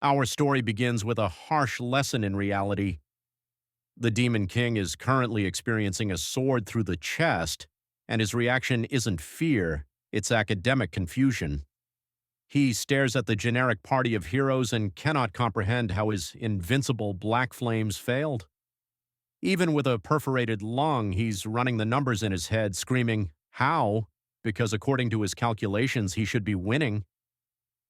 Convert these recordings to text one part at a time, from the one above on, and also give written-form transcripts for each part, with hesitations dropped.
Our story begins with a harsh lesson in reality. The Demon King is currently experiencing a sword through the chest, and his reaction isn't fear, it's academic confusion. He stares at the generic party of heroes and cannot comprehend how his invincible black flames failed. Even with a perforated lung, he's running the numbers in his head, screaming, "How?" Because according to his calculations, he should be winning.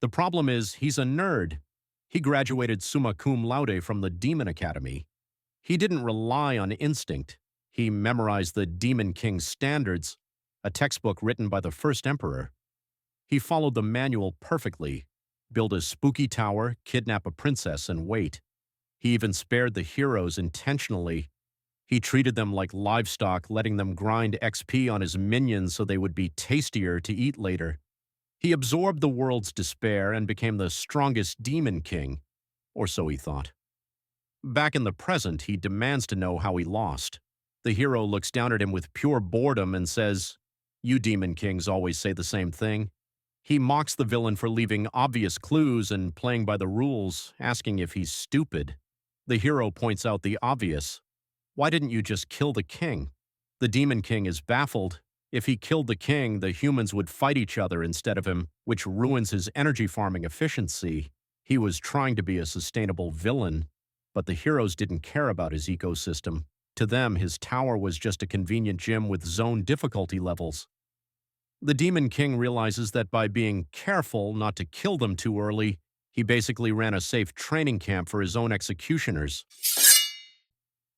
The problem is, he's a nerd. He graduated summa cum laude from the Demon Academy. He didn't rely on instinct. He memorized the Demon King's standards, a textbook written by the first emperor. He followed the manual perfectly, build a spooky tower, kidnap a princess, and wait. He even spared the heroes intentionally. He treated them like livestock, letting them grind XP on his minions so they would be tastier to eat later. He absorbed the world's despair and became the strongest Demon King, or so he thought. Back in the present, he demands to know how he lost. The hero looks down at him with pure boredom and says, "You Demon Kings always say the same thing." He mocks the villain for leaving obvious clues and playing by the rules, asking if he's stupid. The hero points out the obvious. Why didn't you just kill the king? The Demon King is baffled. If he killed the king, the humans would fight each other instead of him, which ruins his energy farming efficiency. He was trying to be a sustainable villain, but the heroes didn't care about his ecosystem. To them, his tower was just a convenient gym with zone difficulty levels. The Demon King realizes that by being careful not to kill them too early, he basically ran a safe training camp for his own executioners.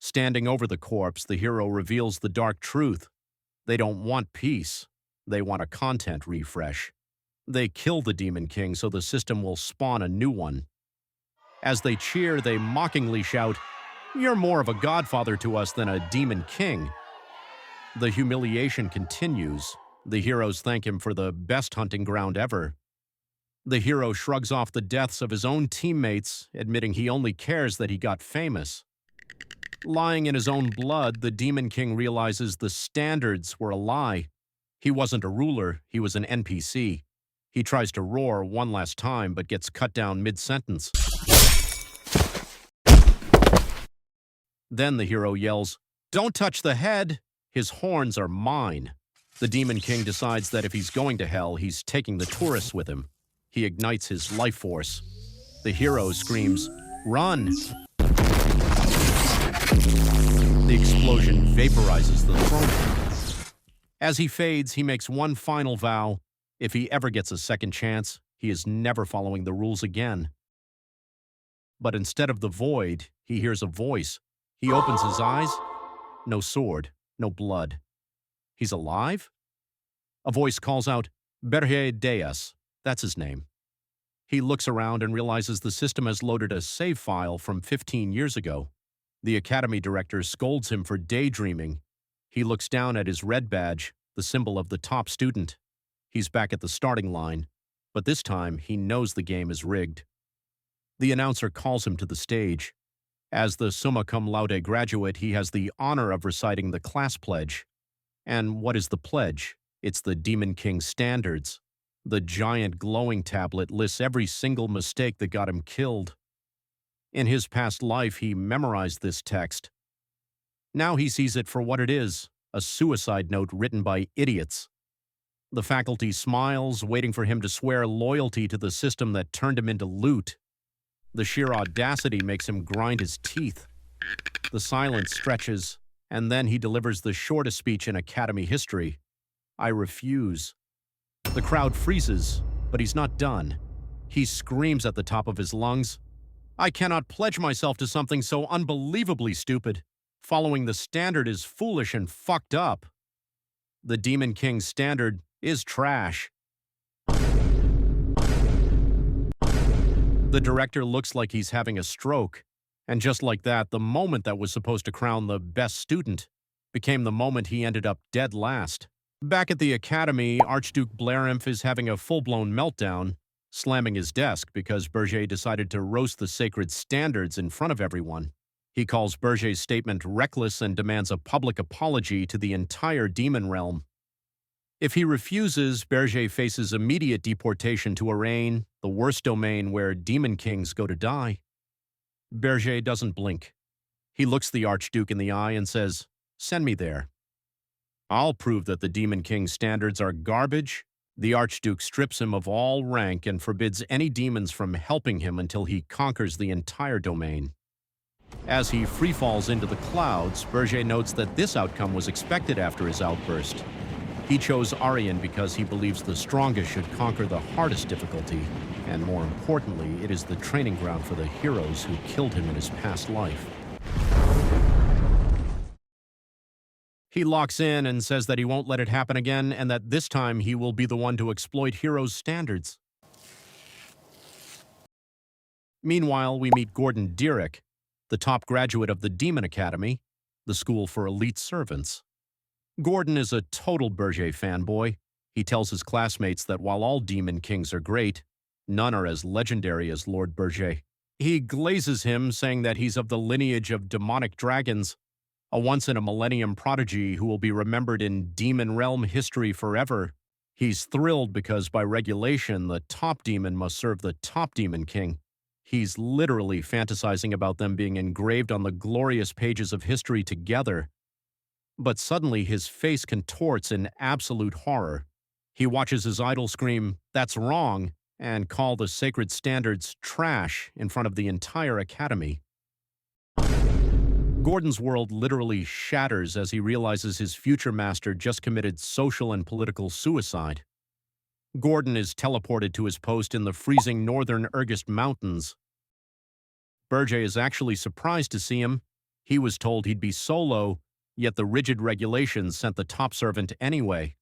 Standing over the corpse, the hero reveals the dark truth. They don't want peace. They want a content refresh. They kill the Demon King so the system will spawn a new one. As they cheer, they mockingly shout, "You're more of a godfather to us than a Demon King." The humiliation continues. The heroes thank him for the best hunting ground ever. The hero shrugs off the deaths of his own teammates, admitting he only cares that he got famous. Lying in his own blood, the Demon King realizes the standards were a lie. He wasn't a ruler, he was an NPC. He tries to roar one last time, but gets cut down mid-sentence. Then the hero yells, "Don't touch the head! His horns are mine." The Demon King decides that if he's going to hell, he's taking the tourists with him. He ignites his life force. The hero screams, "Run!" The explosion vaporizes the throne. As he fades, he makes one final vow. If he ever gets a second chance, he is never following the rules again. But instead of the void, he hears a voice. He opens his eyes. No sword, no blood. He's alive? A voice calls out, "Berje Deias." That's his name. He looks around and realizes the system has loaded a save file from 15 years ago. The academy director scolds him for daydreaming. He looks down at his red badge, the symbol of the top student. He's back at the starting line, but this time he knows the game is rigged. The announcer calls him to the stage. As the summa cum laude graduate, he has the honor of reciting the class pledge. And what is the pledge? It's the Demon King standards. The giant glowing tablet lists every single mistake that got him killed. In his past life, he memorized this text. Now he sees it for what it is, a suicide note written by idiots. The faculty smiles, waiting for him to swear loyalty to the system that turned him into loot. The sheer audacity makes him grind his teeth. The silence stretches, and then he delivers the shortest speech in Academy history. "I refuse." The crowd freezes, but he's not done. He screams at the top of his lungs, "I cannot pledge myself to something so unbelievably stupid. Following the standard is foolish and fucked up. The Demon King's standard is trash." The director looks like he's having a stroke. And just like that, the moment that was supposed to crown the best student became the moment he ended up dead last. Back at the academy, Archduke Blarimph is having a full-blown meltdown, slamming his desk because Berje decided to roast the sacred standards in front of everyone. He calls Berje's statement reckless and demands a public apology to the entire demon realm. If he refuses, Berje faces immediate deportation to Overrun, the worst domain where demon kings go to die. Berje doesn't blink. He looks the Archduke in the eye and says, "Send me there. I'll prove that the Demon King's standards are garbage." The Archduke strips him of all rank and forbids any demons from helping him until he conquers the entire domain. As he freefalls into the clouds, Berje notes that this outcome was expected after his outburst. He chose Aryan because he believes the strongest should conquer the hardest difficulty, and more importantly, it is the training ground for the heroes who killed him in his past life. He locks in and says that he won't let it happen again and that this time he will be the one to exploit heroes' standards. Meanwhile, we meet Gordon Dierich, the top graduate of the Demon Academy, the school for elite servants. Gordon is a total Berje fanboy. He tells his classmates that while all demon kings are great, none are as legendary as Lord Berje. He glazes him, saying that he's of the lineage of demonic dragons, a once-in-a-millennium prodigy who will be remembered in demon realm history forever. He's thrilled because by regulation, the top demon must serve the top demon king. He's literally fantasizing about them being engraved on the glorious pages of history together. But suddenly his face contorts in absolute horror. He watches his idol scream, "That's wrong," and call the sacred standards trash in front of the entire academy. Gordon's world literally shatters as he realizes his future master just committed social and political suicide. Gordon is teleported to his post in the freezing northern Urgist Mountains. Berje is actually surprised to see him. He was told he'd be solo, yet the rigid regulations sent the top servant anyway.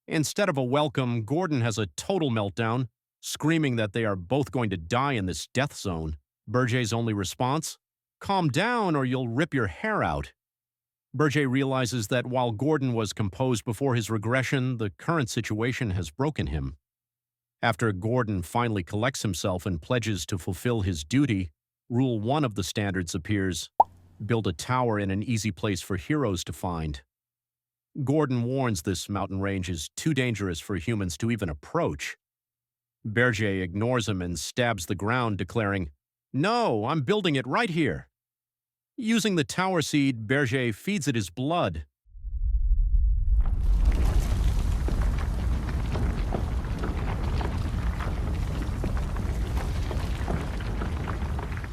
Instead of a welcome, Gordon has a total meltdown, screaming that they are both going to die in this death zone. Berje's only response? "Calm down or you'll rip your hair out." Berje realizes that while Gordon was composed before his regression, the current situation has broken him. After Gordon finally collects himself and pledges to fulfill his duty, Rule 1 of the standards appears: build a tower in an easy place for heroes to find. Gordon warns this mountain range is too dangerous for humans to even approach. Berje ignores him and stabs the ground, declaring, "No, I'm building it right here." Using the tower seed, Berje feeds it his blood.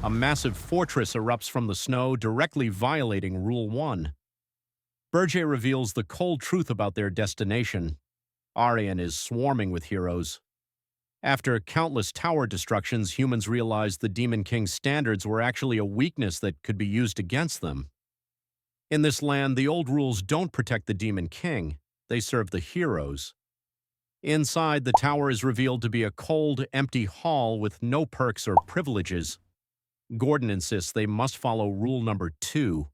A massive fortress erupts from the snow, directly violating Rule 1. Berje reveals the cold truth about their destination. Aryan is swarming with heroes. After countless tower destructions, humans realized the Demon King's standards were actually a weakness that could be used against them. In this land, the old rules don't protect the Demon King, they serve the heroes. Inside, the tower is revealed to be a cold, empty hall with no perks or privileges. Gordon insists they must follow rule number 2.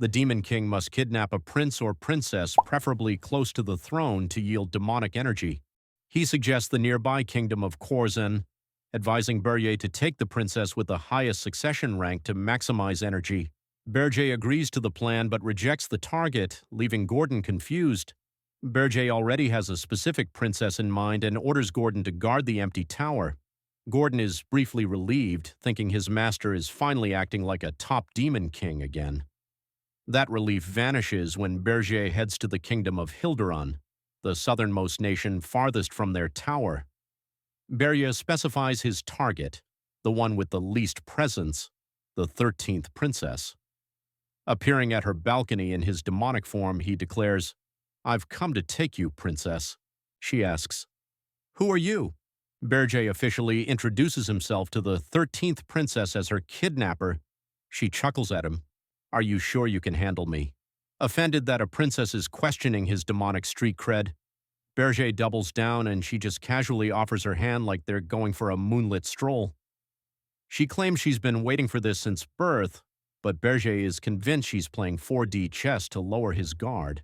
The Demon King must kidnap a prince or princess, preferably close to the throne, to yield demonic energy. He suggests the nearby kingdom of Korzen, advising Berje to take the princess with the highest succession rank to maximize energy. Berje agrees to the plan but rejects the target, leaving Gordon confused. Berje already has a specific princess in mind and orders Gordon to guard the empty tower. Gordon is briefly relieved, thinking his master is finally acting like a top demon king again. That relief vanishes when Berje heads to the kingdom of Hilderon, the southernmost nation farthest from their tower. Berje specifies his target, the one with the least presence, the 13th princess. Appearing at her balcony in his demonic form, he declares, "I've come to take you, princess." She asks, "Who are you?" Berje officially introduces himself to the 13th princess as her kidnapper. She chuckles at him. "Are you sure you can handle me?" Offended that a princess is questioning his demonic street cred, Berje doubles down and she just casually offers her hand like they're going for a moonlit stroll. She claims she's been waiting for this since birth, but Berje is convinced she's playing 4D chess to lower his guard.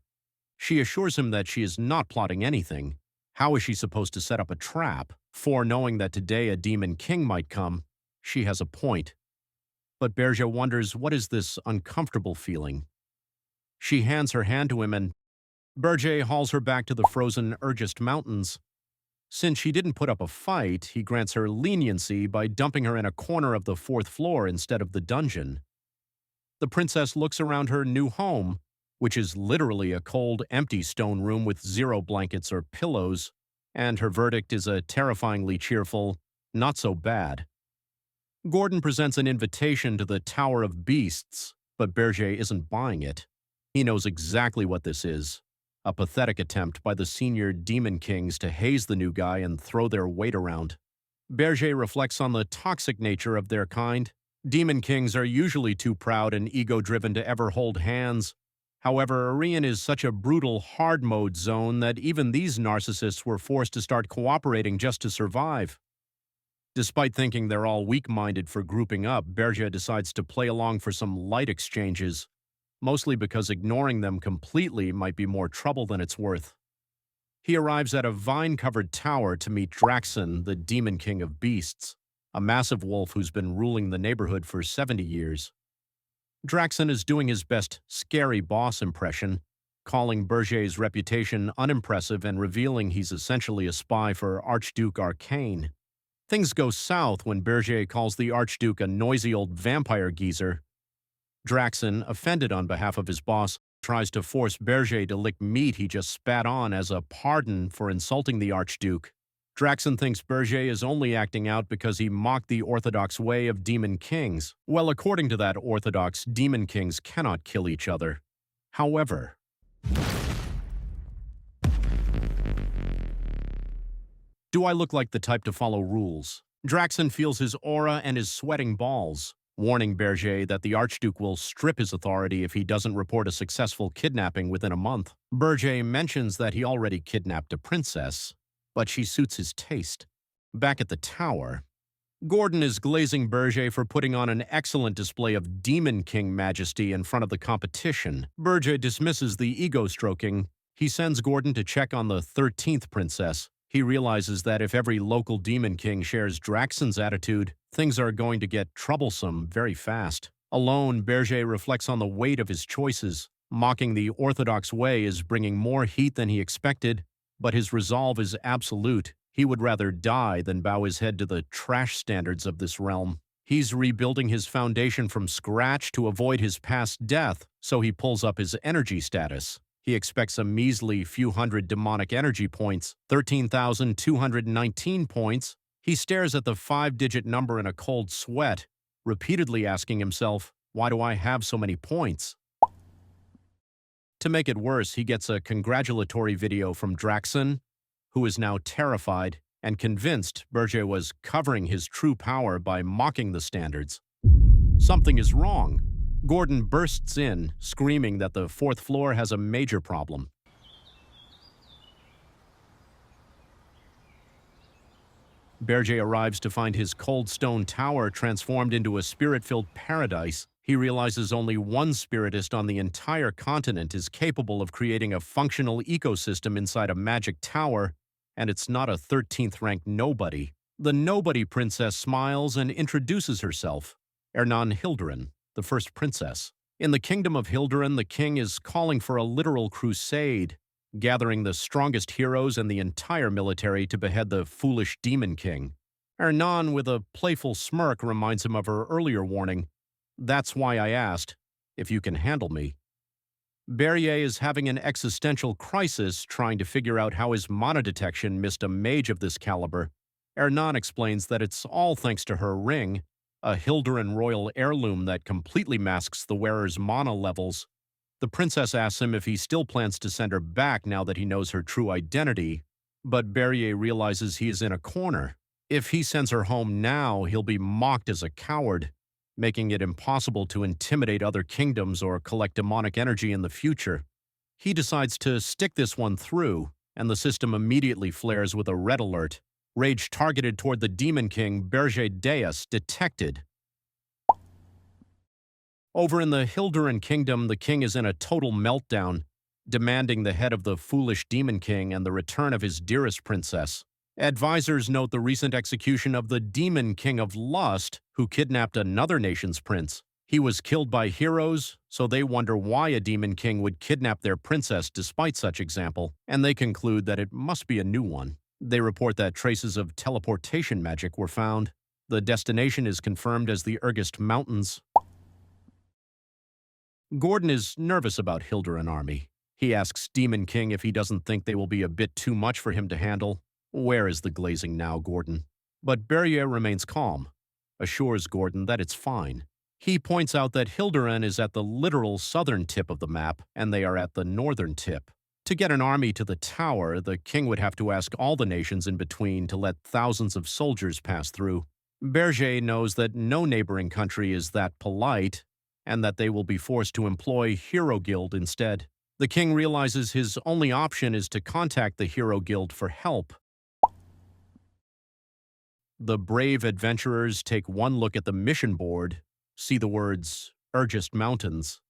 She assures him that she is not plotting anything. How is she supposed to set up a trap? Foreknowing that today a demon king might come, she has a point. But Berje wonders, what is this uncomfortable feeling? She hands her hand to him and Berje hauls her back to the frozen Urgist Mountains. Since she didn't put up a fight, he grants her leniency by dumping her in a corner of the fourth floor instead of the dungeon. The princess looks around her new home, which is literally a cold, empty stone room with zero blankets or pillows, and her verdict is a terrifyingly cheerful, not so bad. Gordon presents an invitation to the Tower of Beasts, but Berje isn't buying it. He knows exactly what this is. A pathetic attempt by the senior Demon Kings to haze the new guy and throw their weight around. Berje reflects on the toxic nature of their kind. Demon Kings are usually too proud and ego-driven to ever hold hands. However, Arian is such a brutal hard-mode zone that even these narcissists were forced to start cooperating just to survive. Despite thinking they're all weak-minded for grouping up, Berje decides to play along for some light exchanges, mostly because ignoring them completely might be more trouble than it's worth. He arrives at a vine-covered tower to meet Draxon, the Demon King of Beasts, a massive wolf who's been ruling the neighborhood for 70 years. Draxon is doing his best scary boss impression, calling Berje's reputation unimpressive and revealing he's essentially a spy for Archduke Arcane. Things go south when Berje calls the Archduke a noisy old vampire geezer. Draxon, offended on behalf of his boss, tries to force Berje to lick meat he just spat on as a pardon for insulting the Archduke. Draxon thinks Berje is only acting out because he mocked the orthodox way of Demon Kings. Well, according to that orthodox, Demon Kings cannot kill each other. However, do I look like the type to follow rules? Draxon feels his aura and is sweating balls, warning Berje that the Archduke will strip his authority if he doesn't report a successful kidnapping within a month. Berje mentions that he already kidnapped a princess, but she suits his taste. Back at the tower, Gordon is glazing Berje for putting on an excellent display of Demon King majesty in front of the competition. Berje dismisses the ego-stroking. He sends Gordon to check on the 13th princess. He realizes that if every local Demon King shares Draxon's attitude, things are going to get troublesome very fast. Alone, Berje reflects on the weight of his choices. Mocking the orthodox way is bringing more heat than he expected, but his resolve is absolute. He would rather die than bow his head to the trash standards of this realm. He's rebuilding his foundation from scratch to avoid his past death, so he pulls up his energy status. He expects a measly few hundred demonic energy points, 13,219 points. He stares at the 5-digit number in a cold sweat, repeatedly asking himself, why do I have so many points? To make it worse, he gets a congratulatory video from Draxon, who is now terrified and convinced Berje was covering his true power by mocking the standards. Something is wrong. Gordon bursts in, screaming that the fourth floor has a major problem. Berje arrives to find his cold stone tower transformed into a spirit-filled paradise. He realizes only one spiritist on the entire continent is capable of creating a functional ecosystem inside a magic tower, and it's not a 13th-ranked nobody. The nobody princess smiles and introduces herself, Ernan Hildurin, the first princess. In the kingdom of Hildurin, the king is calling for a literal crusade, gathering the strongest heroes and the entire military to behead the foolish Demon King. Ernan, with a playful smirk, reminds him of her earlier warning, "That's why I asked, if you can handle me." Berje is having an existential crisis trying to figure out how his mana detection missed a mage of this caliber. Ernan explains that it's all thanks to her ring, a Hildurin royal heirloom that completely masks the wearer's mana levels. The princess asks him if he still plans to send her back now that he knows her true identity, but Berje realizes he is in a corner. If he sends her home now, he'll be mocked as a coward, making it impossible to intimidate other kingdoms or collect demonic energy in the future. He decides to stick this one through, and the system immediately flares with a red alert. Rage targeted toward the Demon King, Berje Deias, detected. Over in the Hildurin kingdom, the king is in a total meltdown, demanding the head of the foolish Demon King and the return of his dearest princess. Advisors note the recent execution of the Demon King of Lust, who kidnapped another nation's prince. He was killed by heroes, so they wonder why a demon king would kidnap their princess despite such example, and they conclude that it must be a new one. They report that traces of teleportation magic were found. The destination is confirmed as the Urgest Mountains. Gordon is nervous about Hilderan army. He asks Demon King if he doesn't think they will be a bit too much for him to handle. Where is the glazing now, Gordon? But Berje remains calm, assures Gordon that it's fine. He points out that Hilderan is at the literal southern tip of the map, and they are at the northern tip. To get an army to the tower, the king would have to ask all the nations in between to let thousands of soldiers pass through. Berje knows that no neighboring country is that polite, and that they will be forced to employ Hero Guild instead. The king realizes his only option is to contact the Hero Guild for help. The brave adventurers take one look at the mission board, see the words Urgest Mountains,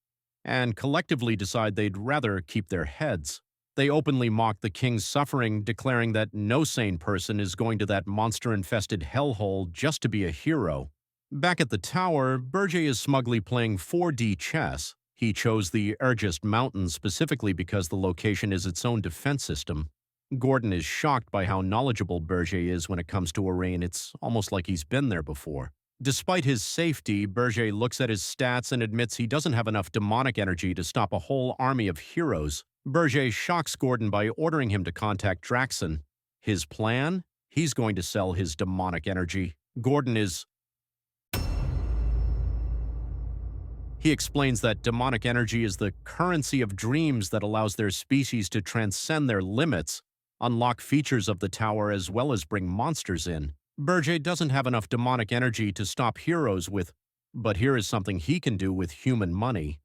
and collectively decide they'd rather keep their heads. They openly mock the king's suffering, declaring that no sane person is going to that monster-infested hellhole just to be a hero. Back at the tower, Berje is smugly playing 4D chess. He chose the Urgest Mountains specifically because the location is its own defense system. Gordon is shocked by how knowledgeable Berje is when it comes to Arrain. It's almost like he's been there before. Despite his safety, Berje looks at his stats and admits he doesn't have enough demonic energy to stop a whole army of heroes. Berje shocks Gordon by ordering him to contact Draxon. His plan? He's going to sell his demonic energy. He explains that demonic energy is the currency of dreams that allows their species to transcend their limits, unlock features of the tower as well as bring monsters in. Berje doesn't have enough demonic energy to stop heroes with, but here is something he can do with human money.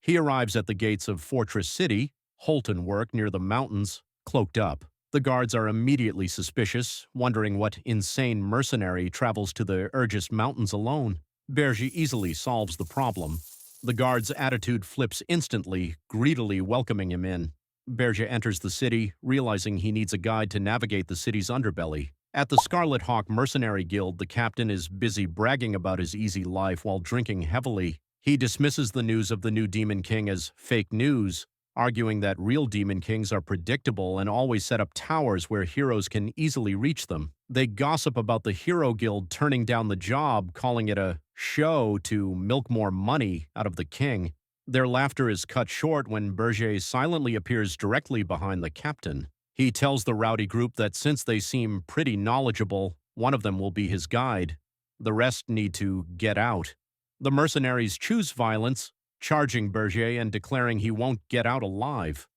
He arrives at the gates of Fortress City, Holton work near the mountains, cloaked up. The guards are immediately suspicious, wondering what insane mercenary travels to the Urgest Mountains alone. Berje easily solves the problem. The guard's attitude flips instantly, greedily welcoming him in. Berje enters the city, realizing he needs a guide to navigate the city's underbelly. At the Scarlet Hawk Mercenary Guild, the captain is busy bragging about his easy life while drinking heavily. He dismisses the news of the new Demon King as fake news, arguing that real Demon Kings are predictable and always set up towers where heroes can easily reach them. They gossip about the Hero Guild turning down the job, calling it a show to milk more money out of the king. Their laughter is cut short when Berje silently appears directly behind the captain. He tells the rowdy group that since they seem pretty knowledgeable, one of them will be his guide. The rest need to get out. The mercenaries choose violence, charging Berje and declaring he won't get out alive.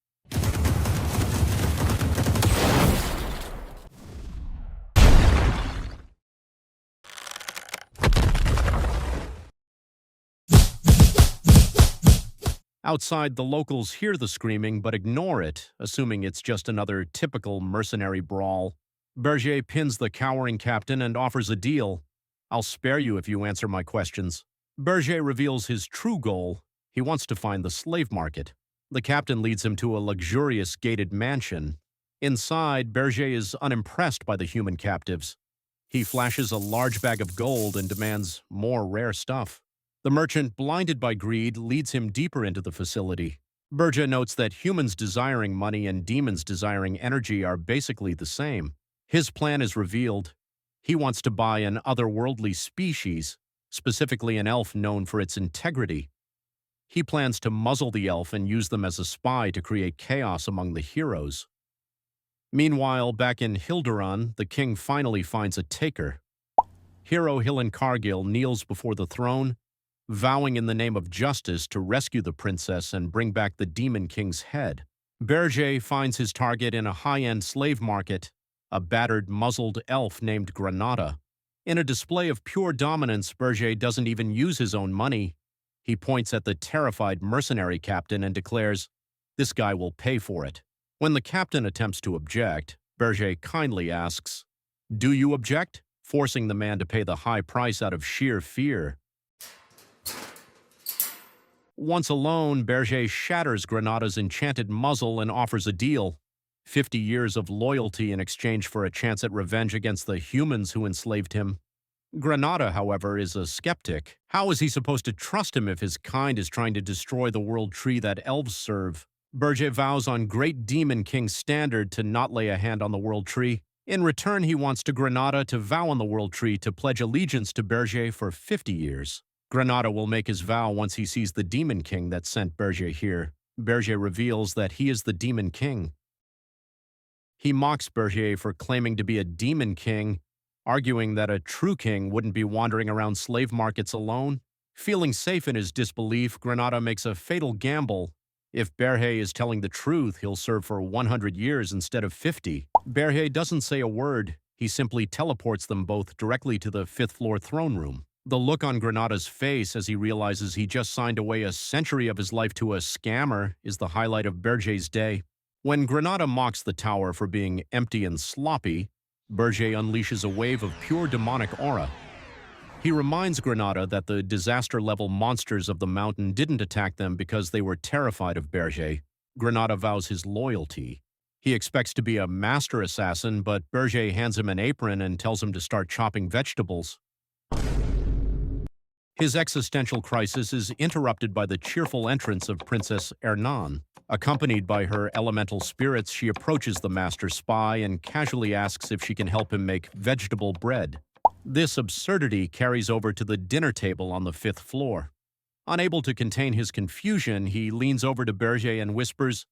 Outside, the locals hear the screaming but ignore it, assuming it's just another typical mercenary brawl. Berje pins the cowering captain and offers a deal. "I'll spare you if you answer my questions." Berje reveals his true goal. He wants to find the slave market. The captain leads him to a luxurious gated mansion. Inside, Berje is unimpressed by the human captives. He flashes a large bag of gold and demands more rare stuff. The merchant, blinded by greed, leads him deeper into the facility. Berje notes that humans desiring money and demons desiring energy are basically the same. His plan is revealed. He wants to buy an otherworldly species, specifically an elf known for its integrity. He plans to muzzle the elf and use them as a spy to create chaos among the heroes. Meanwhile, back in Hilderan, the king finally finds a taker. Hero Hillen Cargill kneels before the throne, vowing in the name of justice to rescue the princess and bring back the Demon King's head. Berje finds his target in a high-end slave market, a battered, muzzled elf named Granada. In a display of pure dominance, Berje doesn't even use his own money. He points at the terrified mercenary captain and declares, "This guy will pay for it." When the captain attempts to object, Berje kindly asks, "Do you object?" forcing the man to pay the high price out of sheer fear. Once alone, Berje shatters Granada's enchanted muzzle and offers a deal. 50 years of loyalty in exchange for a chance at revenge against the humans who enslaved him. Granada, however, is a skeptic. How is he supposed to trust him if his kind is trying to destroy the world tree that elves serve? Berje vows on Great Demon King's standard to not lay a hand on the world tree. In return, he wants to Granada to vow on the world tree to pledge allegiance to Berje for 50 years. Granada will make his vow once he sees the Demon King that sent Berje here. Berje reveals that he is the Demon King. He mocks Berje for claiming to be a Demon King, arguing that a true king wouldn't be wandering around slave markets alone. Feeling safe in his disbelief, Granada makes a fatal gamble. If Berje is telling the truth, he'll serve for 100 years instead of 50. Berje doesn't say a word. He simply teleports them both directly to the fifth-floor throne room. The look on Granada's face as he realizes he just signed away a century of his life to a scammer is the highlight of Berje's day. When Granada mocks the tower for being empty and sloppy, Berje unleashes a wave of pure demonic aura. He reminds Granada that the disaster-level monsters of the mountain didn't attack them because they were terrified of Berje. Granada vows his loyalty. He expects to be a master assassin, but Berje hands him an apron and tells him to start chopping vegetables. His existential crisis is interrupted by the cheerful entrance of Princess Hernan. Accompanied by her elemental spirits, she approaches the master spy and casually asks if she can help him make vegetable bread. This absurdity carries over to the dinner table on the fifth floor. Unable to contain his confusion, he leans over to Berje and whispers,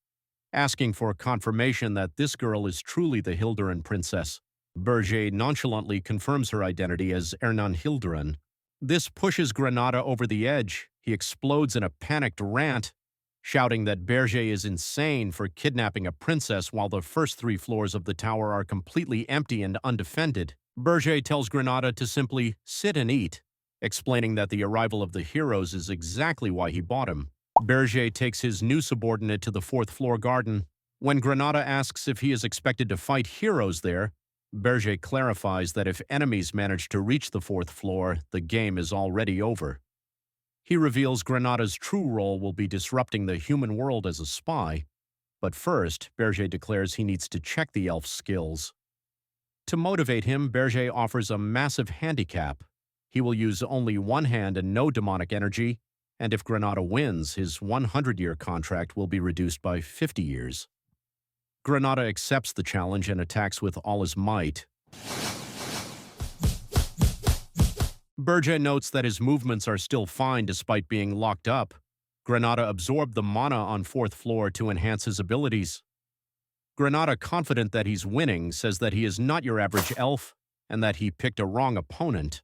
asking for confirmation that this girl is truly the Hilduran princess. Berje nonchalantly confirms her identity as Hernan Hilduran. This pushes Granada over the edge. He explodes in a panicked rant, shouting that Berje is insane for kidnapping a princess while the first 3 floors of the tower are completely empty and undefended. Berje tells Granada to simply sit and eat, explaining that the arrival of the heroes is exactly why he bought him. Berje takes his new subordinate to the 4th floor garden. When Granada asks if he is expected to fight heroes there, Berje clarifies that if enemies manage to reach the 4th floor, the game is already over. He reveals Granada's true role will be disrupting the human world as a spy, but first, Berje declares he needs to check the elf's skills. To motivate him, Berje offers a massive handicap. He will use only one hand and no demonic energy, and if Granada wins, his 100-year contract will be reduced by 50 years. Granada accepts the challenge and attacks with all his might. Berje notes that his movements are still fine despite being locked up. Granada absorbed the mana on 4th floor to enhance his abilities. Granada, confident that he's winning, says that he is not your average elf and that he picked a wrong opponent.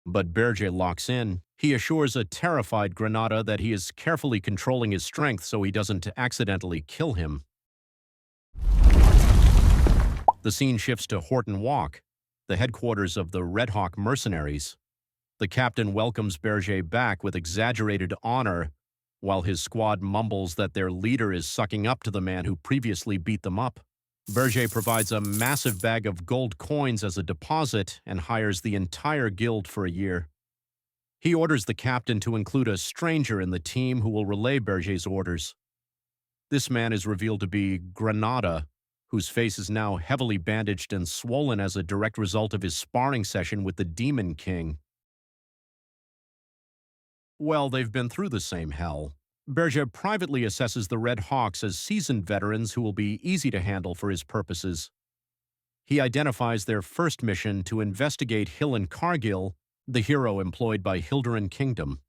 But Berje locks in. He assures a terrified Granada that he is carefully controlling his strength so he doesn't accidentally kill him. The scene shifts to Horton Walk, the headquarters of the Red Hawk mercenaries. The captain welcomes Berje back with exaggerated honor, while his squad mumbles that their leader is sucking up to the man who previously beat them up. Berje provides a massive bag of gold coins as a deposit and hires the entire guild for a year. He orders the captain to include a stranger in the team who will relay Berje's orders. This man is revealed to be Granada, whose face is now heavily bandaged and swollen as a direct result of his sparring session with the Demon King. Well, they've been through the same hell. Berje privately assesses the Red Hawks as seasoned veterans who will be easy to handle for his purposes. He identifies their first mission to investigate Hill and Cargill, the hero employed by Hilduran Kingdom.